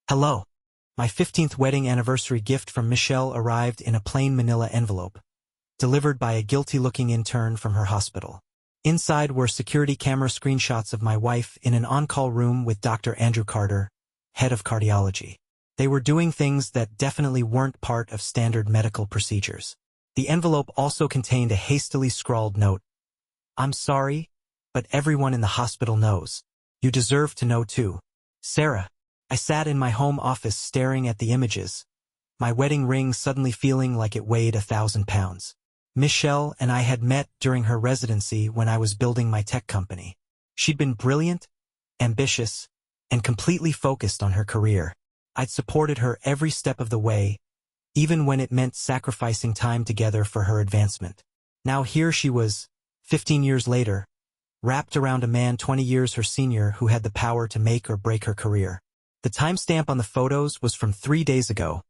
Hello. My 15th wedding anniversary gift from Michelle arrived in a plain manila envelope, delivered by a guilty-looking intern from her hospital. Inside were security camera screenshots of my wife in an on-call room with Dr. Andrew Carter, head of cardiology. They were doing things that definitely weren't part of standard medical procedures. The envelope also contained a hastily scrawled note. "I'm sorry, but everyone in the hospital knows. You deserve to know too. Sarah." I sat in my home office staring at the images, my wedding ring suddenly feeling like it weighed 1,000 pounds. Michelle and I had met during her residency when I was building my tech company. She'd been brilliant, ambitious, and completely focused on her career. I'd supported her every step of the way, even when it meant sacrificing time together for her advancement. Now here she was, 15 years later, wrapped around a man 20 years her senior who had the power to make or break her career. The timestamp on the photos was from 3 days ago,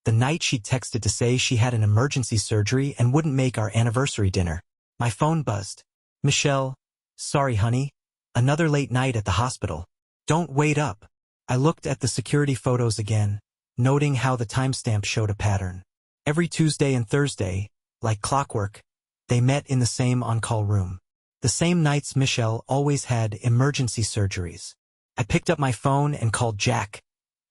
the night she'd texted to say she had an emergency surgery and wouldn't make our anniversary dinner. My phone buzzed. "Michelle, sorry honey, another late night at the hospital. Don't wait up." I looked at the security photos again, noting how the timestamp showed a pattern. Every Tuesday and Thursday, like clockwork, they met in the same on-call room. The same nights Michelle always had emergency surgeries. I picked up my phone and called Jack,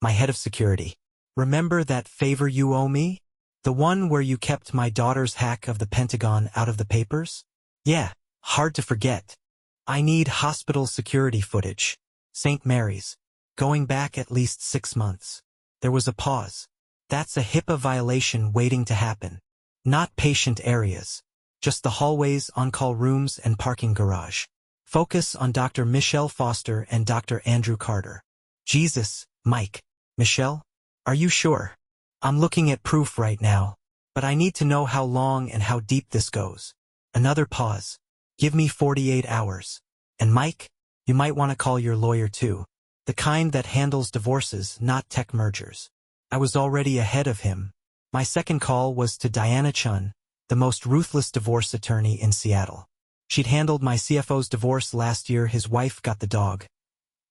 my head of security. "Remember that favor you owe me? The one where you kept my daughter's hack of the Pentagon out of the papers?" "Yeah, hard to forget. I need hospital security footage. St. Mary's. Going back at least 6 months." There was a pause. "That's a HIPAA violation waiting to happen. Not patient areas. Just the hallways, on-call rooms, and parking garage. Focus on Dr. Michelle Foster and Dr. Andrew Carter." "Jesus, Mike. Michelle? Are you sure? I'm looking at proof right now, but I need to know how long and how deep this goes." Another pause. "Give me 48 hours. And Mike, you might want to call your lawyer too. The kind that handles divorces, not tech mergers." I was already ahead of him. My second call was to Diana Chun, the most ruthless divorce attorney in Seattle. She'd handled my CFO's divorce last year. His wife got the dog.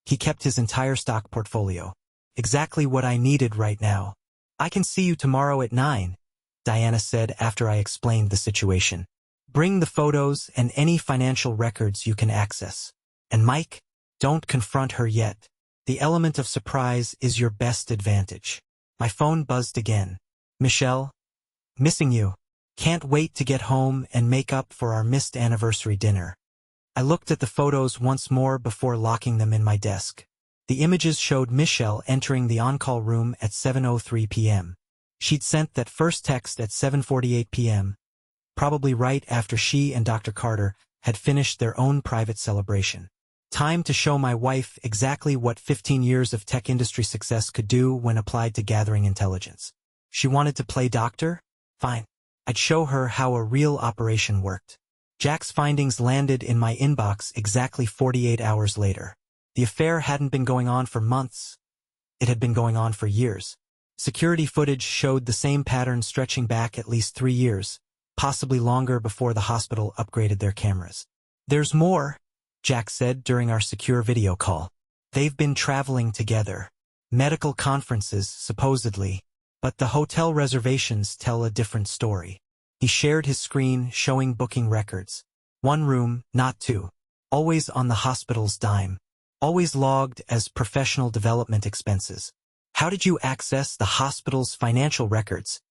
He kept his entire stock portfolio. Exactly what I needed right now. "I can see you tomorrow at 9, Diana said after I explained the situation. "Bring the photos and any financial records you can access. And Mike, don't confront her yet. The element of surprise is your best advantage." My phone buzzed again. "Michelle? Missing you. Can't wait to get home and make up for our missed anniversary dinner." I looked at the photos once more before locking them in my desk. The images showed Michelle entering the on-call room at 7:03 p.m. She'd sent that first text at 7:48 p.m., probably right after she and Dr. Carter had finished their own private celebration. Time to show my wife exactly what 15 years of tech industry success could do when applied to gathering intelligence. She wanted to play doctor? Fine. I'd show her how a real operation worked. Jack's findings landed in my inbox exactly 48 hours later. The affair hadn't been going on for months. It had been going on for years. Security footage showed the same pattern stretching back at least 3 years, possibly longer before the hospital upgraded their cameras. "There's more," Jack said during our secure video call. "They've been traveling together. Medical conferences, supposedly. But the hotel reservations tell a different story." He shared his screen showing booking records. 1 room, not 2. Always on the hospital's dime. Always logged as professional development expenses. "How did you access the hospital's financial records?"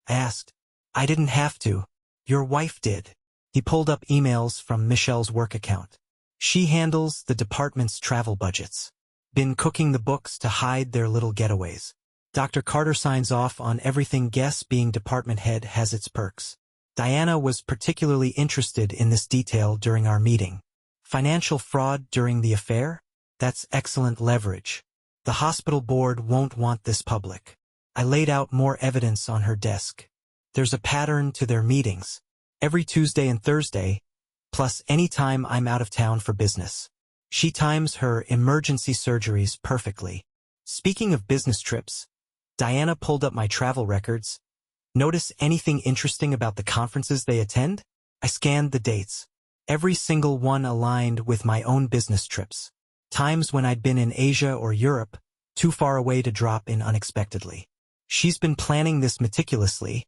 I asked. "I didn't have to. Your wife did." He pulled up emails from Michelle's work account. "She handles the department's travel budgets. Been cooking the books to hide their little getaways. Dr. Carter signs off on everything. Guess being department head has its perks." Diana was particularly interested in this detail during our meeting. "Financial fraud during the affair? That's excellent leverage. The hospital board won't want this public." I laid out more evidence on her desk. "There's a pattern to their meetings. Every Tuesday and Thursday, plus any time I'm out of town for business. She times her emergency surgeries perfectly." Speaking of business trips, Diana pulled up my travel records. "Notice anything interesting about the conferences they attend?" I scanned the dates. Every single one aligned with my own business trips. Times when I'd been in Asia or Europe, too far away to drop in unexpectedly. She's been planning this meticulously,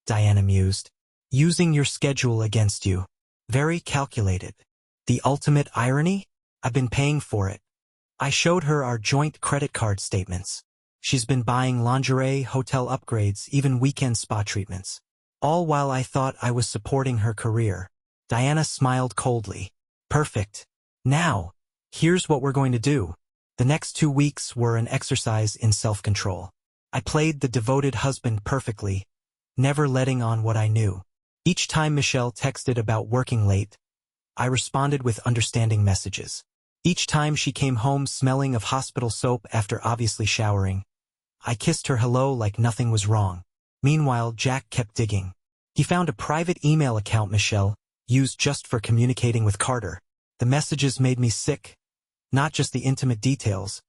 Diana mused, using your schedule against you. Very calculated. The ultimate irony? I've been paying for it. I showed her our joint credit card statements. She's been buying lingerie, hotel upgrades, even weekend spa treatments. All while I thought I was supporting her career. Diana smiled coldly. Perfect. Now, here's what we're going to do. The next 2 weeks were an exercise in self-control. I played the devoted husband perfectly, never letting on what I knew. Each time Michelle texted about working late, I responded with understanding messages. Each time she came home smelling of hospital soap after obviously showering, I kissed her hello like nothing was wrong. Meanwhile, Jack kept digging. He found a private email account Michelle used just for communicating with Carter. The messages made me sick, not just the intimate details,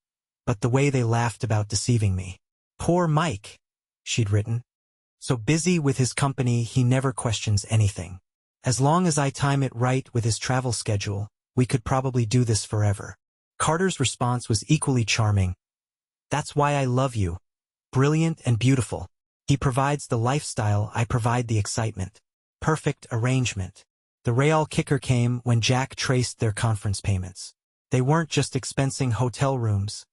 but the way they laughed about deceiving me. Poor Mike, she'd written. So busy with his company he never questions anything. As long as I time it right with his travel schedule, we could probably do this forever. Carter's response was equally charming. That's why I love you. Brilliant and beautiful. He provides the lifestyle, I provide the excitement. Perfect arrangement. The real kicker came when Jack traced their conference payments. They weren't just expensing hotel rooms.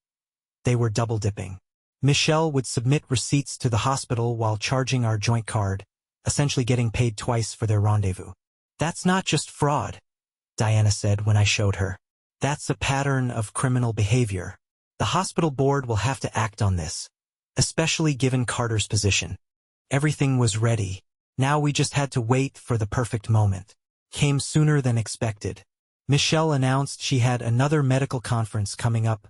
They were double-dipping. Michelle would submit receipts to the hospital while charging our joint card, essentially getting paid twice for their rendezvous. That's not just fraud, Diana said when I showed her. That's a pattern of criminal behavior. The hospital board will have to act on this, especially given Carter's position. Everything was ready. Now we just had to wait for the perfect moment. Came sooner than expected. Michelle announced she had another medical conference coming up,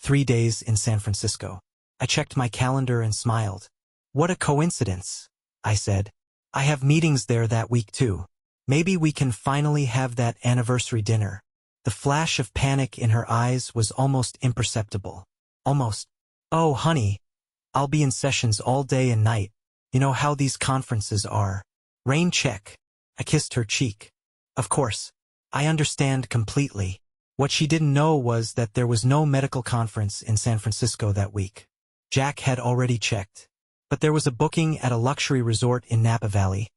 3 days in San Francisco. I checked my calendar and smiled. What a coincidence, I said. I have meetings there that week too. Maybe we can finally have that anniversary dinner. The flash of panic in her eyes was almost imperceptible. Almost. Oh, honey, I'll be in sessions all day and night. You know how these conferences are. Rain check. I kissed her cheek. Of course. I understand completely. What she didn't know was that there was no medical conference in San Francisco that week. Jack had already checked. But there was a booking at a luxury resort in Napa Valley,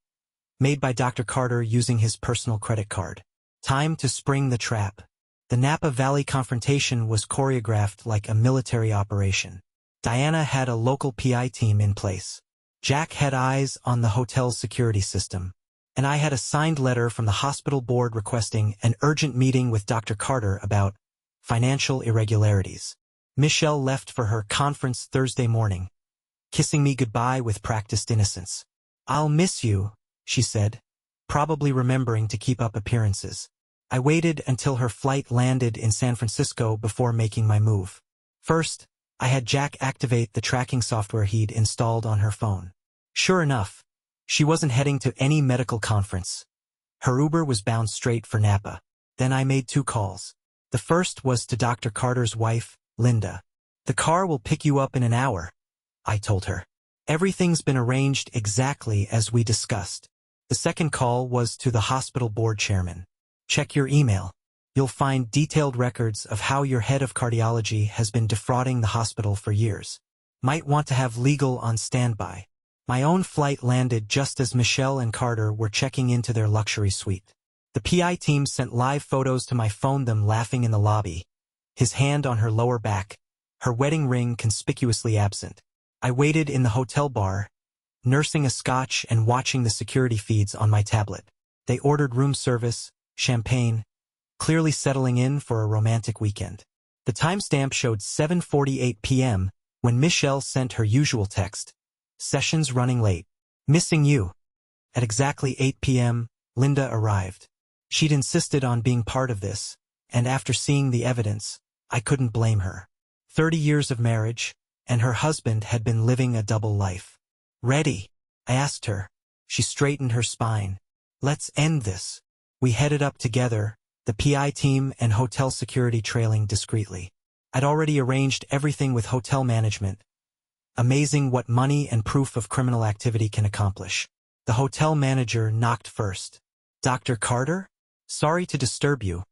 made by Dr. Carter using his personal credit card. Time to spring the trap. The Napa Valley confrontation was choreographed like a military operation. Diana had a local PI team in place. Jack had eyes on the hotel's security system. And I had a signed letter from the hospital board requesting an urgent meeting with Dr. Carter about financial irregularities. Michelle left for her conference Thursday morning, kissing me goodbye with practiced innocence. I'll miss you, she said, probably remembering to keep up appearances. I waited until her flight landed in San Francisco before making my move. First, I had Jack activate the tracking software he'd installed on her phone. Sure enough, she wasn't heading to any medical conference. Her Uber was bound straight for Napa. Then I made 2 calls. The first was to Dr. Carter's wife, Linda. The car will pick you up in an hour, I told her. Everything's been arranged exactly as we discussed. The second call was to the hospital board chairman. Check your email. You'll find detailed records of how your head of cardiology has been defrauding the hospital for years. Might want to have legal on standby. My own flight landed just as Michelle and Carter were checking into their luxury suite. The PI team sent live photos to my phone, them laughing in the lobby, his hand on her lower back, her wedding ring conspicuously absent. I waited in the hotel bar, nursing a scotch and watching the security feeds on my tablet. They ordered room service, champagne, clearly settling in for a romantic weekend. The timestamp showed 7:48 p.m. when Michelle sent her usual text. Sessions running late. Missing you. At exactly 8 p.m., Linda arrived. She'd insisted on being part of this, and after seeing the evidence, I couldn't blame her. 30 years of marriage, and her husband had been living a double life. Ready? I asked her. She straightened her spine. Let's end this. We headed up together, the PI team and hotel security trailing discreetly. I'd already arranged everything with hotel management. Amazing what money and proof of criminal activity can accomplish. The hotel manager knocked first. Dr. Carter? Sorry to disturb you,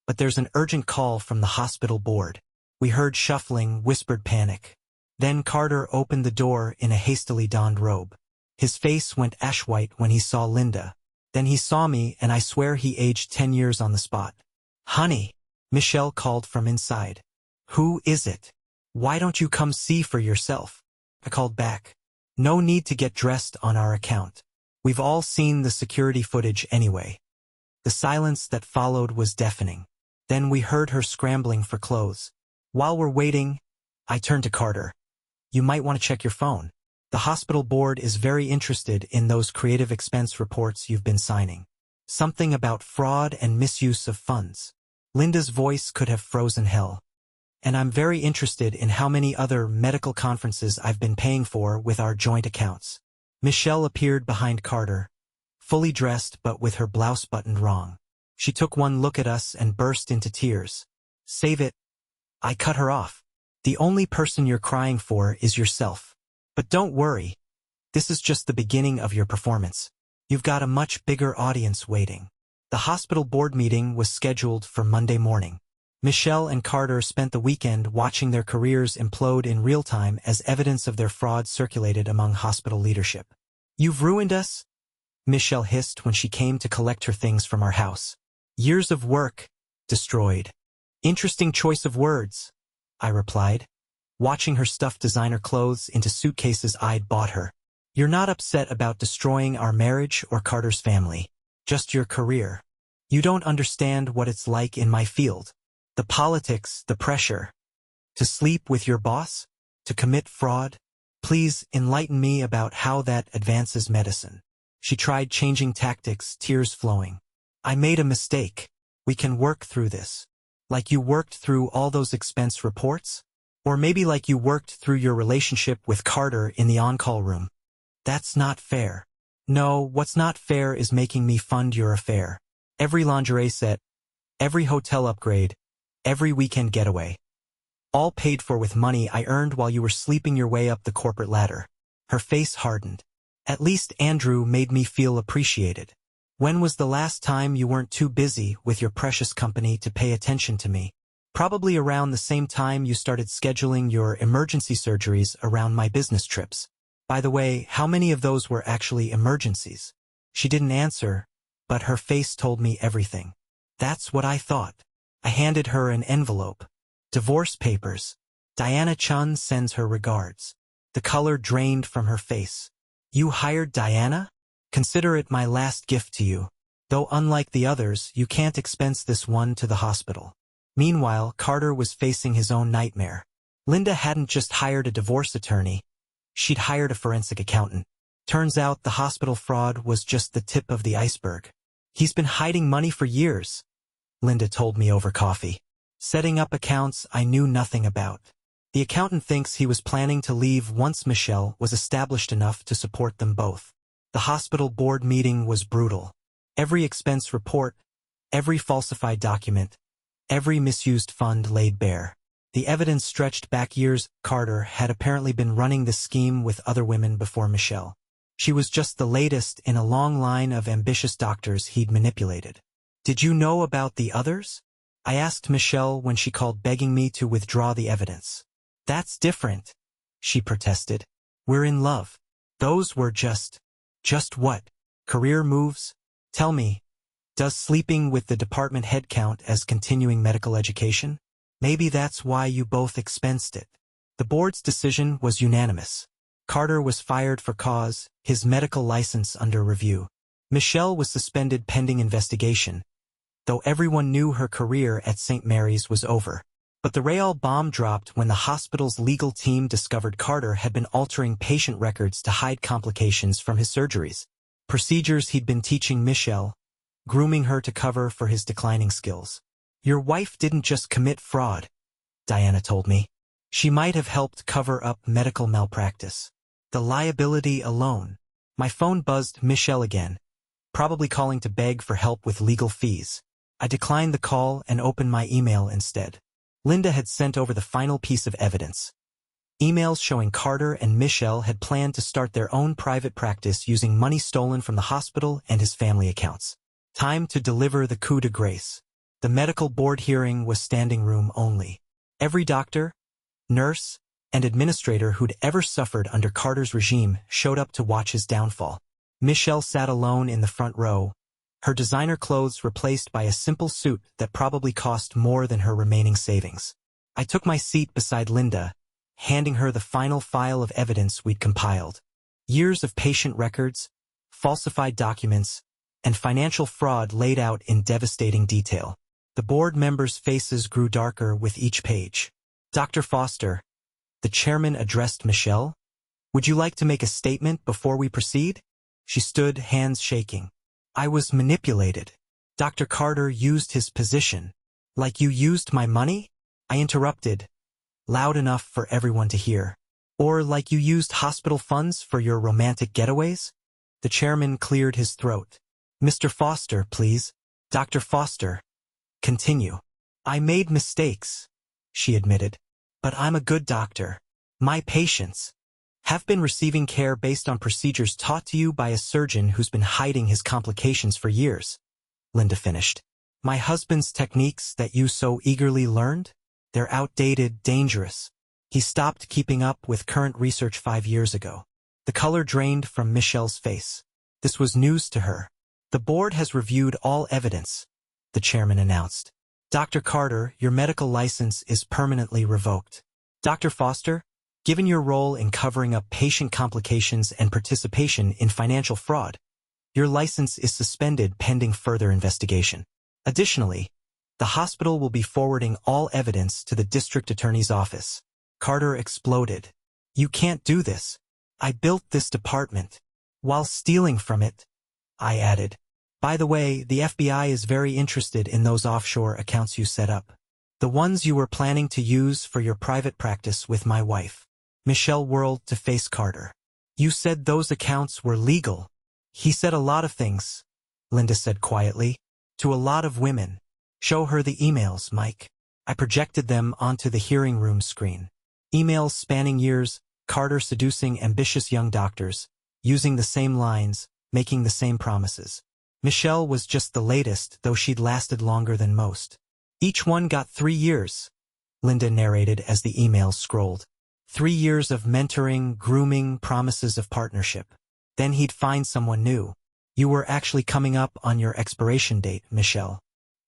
but there's an urgent call from the hospital board. We heard shuffling, whispered panic. Then Carter opened the door in a hastily donned robe. His face went ash-white when he saw Linda. Then he saw me, and I swear he aged 10 years on the spot. "Honey," Michelle called from inside. "Who is it? Why don't you come see for yourself?" I called back. "No need to get dressed on our account. We've all seen the security footage anyway." The silence that followed was deafening. Then we heard her scrambling for clothes. While we're waiting, I turned to Carter. "You might want to check your phone. The hospital board is very interested in those creative expense reports you've been signing. Something about fraud and misuse of funds." Linda's voice could have frozen hell. "And I'm very interested in how many other medical conferences I've been paying for with our joint accounts." Michelle appeared behind Carter, fully dressed but with her blouse buttoned wrong. She took one look at us and burst into tears. "Save it." I cut her off. "The only person you're crying for is yourself. But don't worry. This is just the beginning of your performance. You've got a much bigger audience waiting." The hospital board meeting was scheduled for Monday morning. Michelle and Carter spent the weekend watching their careers implode in real time as evidence of their fraud circulated among hospital leadership. "You've ruined us," Michelle hissed when she came to collect her things from our house. "Years of work, destroyed." "Interesting choice of words," I replied, watching her stuff designer clothes into suitcases I'd bought her. "You're not upset about destroying our marriage or Carter's family, just your career. You don't understand what it's like in my field. The politics, the pressure. To sleep with your boss? To commit fraud? Please enlighten me about how that advances medicine." She tried changing tactics, tears flowing. "I made a mistake. We can work through this. Like you worked through all those expense reports? Or maybe like you worked through your relationship with Carter in the on-call room. That's not fair. No, what's not fair is making me fund your affair. Every lingerie set, every hotel upgrade, every weekend getaway. All paid for with money I earned while you were sleeping your way up the corporate ladder." Her face hardened. "At least Andrew made me feel appreciated. When was the last time you weren't too busy with your precious company to pay attention to me? Probably around the same time you started scheduling your emergency surgeries around my business trips. By the way, how many of those were actually emergencies?" She didn't answer, but her face told me everything. "That's what I thought." I handed her an envelope. "Divorce papers. Diana Chun sends her regards." The color drained from her face. "You hired Diana? Consider it my last gift to you. Though unlike the others, you can't expense this one to the hospital." Meanwhile, Carter was facing his own nightmare. Linda hadn't just hired a divorce attorney. She'd hired a forensic accountant. Turns out the hospital fraud was just the tip of the iceberg. "He's been hiding money for years," Linda told me over coffee. "Setting up accounts I knew nothing about. The accountant thinks he was planning to leave once Michelle was established enough to support them both." The hospital board meeting was brutal. Every expense report, every falsified document, every misused fund laid bare. The evidence stretched back years. Carter had apparently been running the scheme with other women before Michelle. She was just the latest in a long line of ambitious doctors he'd manipulated. "Did you know about the others?" I asked Michelle when she called begging me to withdraw the evidence. "That's different," she protested. "We're in love. Those were just what? Career moves? Tell me, does sleeping with the department head count as continuing medical education? Maybe that's why you both expensed it." The board's decision was unanimous. Carter was fired for cause, his medical license under review. Michelle was suspended pending investigation, though everyone knew her career at St. Mary's was over. But the real bomb dropped when the hospital's legal team discovered Carter had been altering patient records to hide complications from his surgeries. Procedures he'd been teaching Michelle, grooming her to cover for his declining skills. "Your wife didn't just commit fraud," Diana told me. "She might have helped cover up medical malpractice. The liability alone." My phone buzzed. Michelle again, probably calling to beg for help with legal fees. I declined the call and opened my email instead. Linda had sent over the final piece of evidence. Emails showing Carter and Michelle had planned to start their own private practice using money stolen from the hospital and his family accounts. Time to deliver the coup de grace. The medical board hearing was standing room only. Every doctor, nurse, and administrator who'd ever suffered under Carter's regime showed up to watch his downfall. Michelle sat alone in the front row, her designer clothes replaced by a simple suit that probably cost more than her remaining savings. I took my seat beside Linda, handing her the final file of evidence we'd compiled. Years of patient records, falsified documents, and financial fraud laid out in devastating detail. The board members' faces grew darker with each page. "Dr. Foster," the chairman addressed Michelle, "would you like to make a statement before we proceed?" She stood, hands shaking. "I was manipulated. Dr. Carter used his position." "Like you used my money?" I interrupted, loud enough for everyone to hear. "Or like you used hospital funds for your romantic getaways?" The chairman cleared his throat. "Mr. Foster, please." "Dr. Foster, continue." "I made mistakes," she admitted. "But I'm a good doctor. My patients have been receiving care based on procedures taught to you by a surgeon who's been hiding his complications for years," Linda finished. "My husband's techniques that you so eagerly learned? They're outdated, dangerous. He stopped keeping up with current research 5 years ago." The color drained from Michelle's face. This was news to her. "The board has reviewed all evidence," the chairman announced. "Dr. Carter, your medical license is permanently revoked. Dr. Foster, given your role in covering up patient complications and participation in financial fraud, your license is suspended pending further investigation. Additionally, the hospital will be forwarding all evidence to the district attorney's office." Carter exploded. "You can't do this. I built this department while stealing from it," I added. "By the way, the FBI is very interested in those offshore accounts you set up. The ones you were planning to use for your private practice with my wife." Michelle whirled to face Carter. "You said those accounts were legal." "He said a lot of things," Linda said quietly, "to a lot of women. Show her the emails, Mike." I projected them onto the hearing room screen. Emails spanning years, Carter seducing ambitious young doctors, using the same lines, making the same promises. Michelle was just the latest, though she'd lasted longer than most. "Each one got 3 years," Linda narrated as the emails scrolled. 3 years of mentoring, grooming, promises of partnership. Then he'd find someone new. "You were actually coming up on your expiration date, Michelle."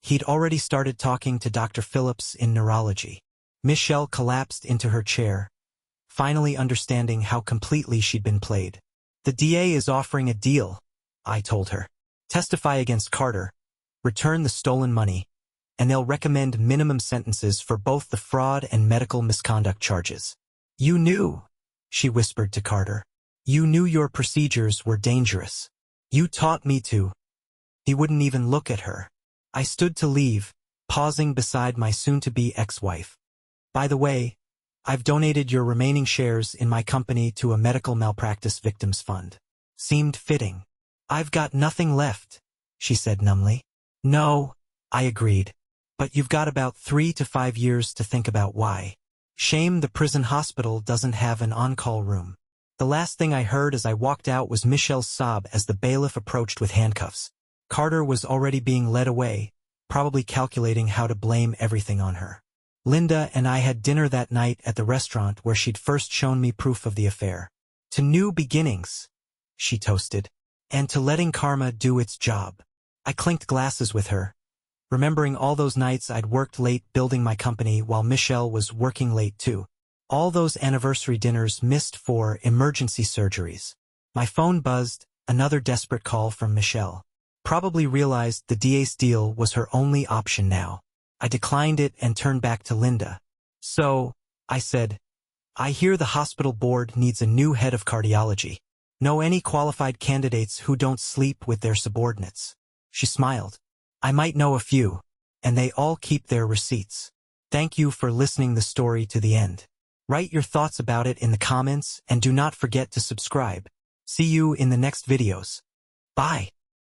He'd already started talking to Dr. Phillips in neurology. Michelle collapsed into her chair, finally understanding how completely she'd been played. "The DA is offering a deal," I told her. "Testify against Carter, return the stolen money, and they'll recommend minimum sentences for both the fraud and medical misconduct charges." "You knew," she whispered to Carter. "You knew your procedures were dangerous. You taught me to." He wouldn't even look at her. I stood to leave, pausing beside my soon-to-be ex-wife. "By the way, I've donated your remaining shares in my company to a medical malpractice victims fund." Seemed fitting. "I've got nothing left," she said numbly. "No," I agreed. "But you've got about 3 to 5 years to think about why. Shame the prison hospital doesn't have an on-call room." The last thing I heard as I walked out was Michelle's sob as the bailiff approached with handcuffs. Carter was already being led away, probably calculating how to blame everything on her. Linda and I had dinner that night at the restaurant where she'd first shown me proof of the affair. "To new beginnings," she toasted, "and to letting karma do its job." I clinked glasses with her, remembering all those nights I'd worked late building my company while Michelle was working late too. All those anniversary dinners missed for emergency surgeries. My phone buzzed, another desperate call from Michelle. Probably realized the DA's deal was her only option now. I declined it and turned back to Linda. "So," I said, "I hear the hospital board needs a new head of cardiology. Know any qualified candidates who don't sleep with their subordinates?" She smiled. "I might know a few, and they all keep their receipts." Thank you for listening the story to the end. Write your thoughts about it in the comments and do not forget to subscribe. See you in the next videos. Bye.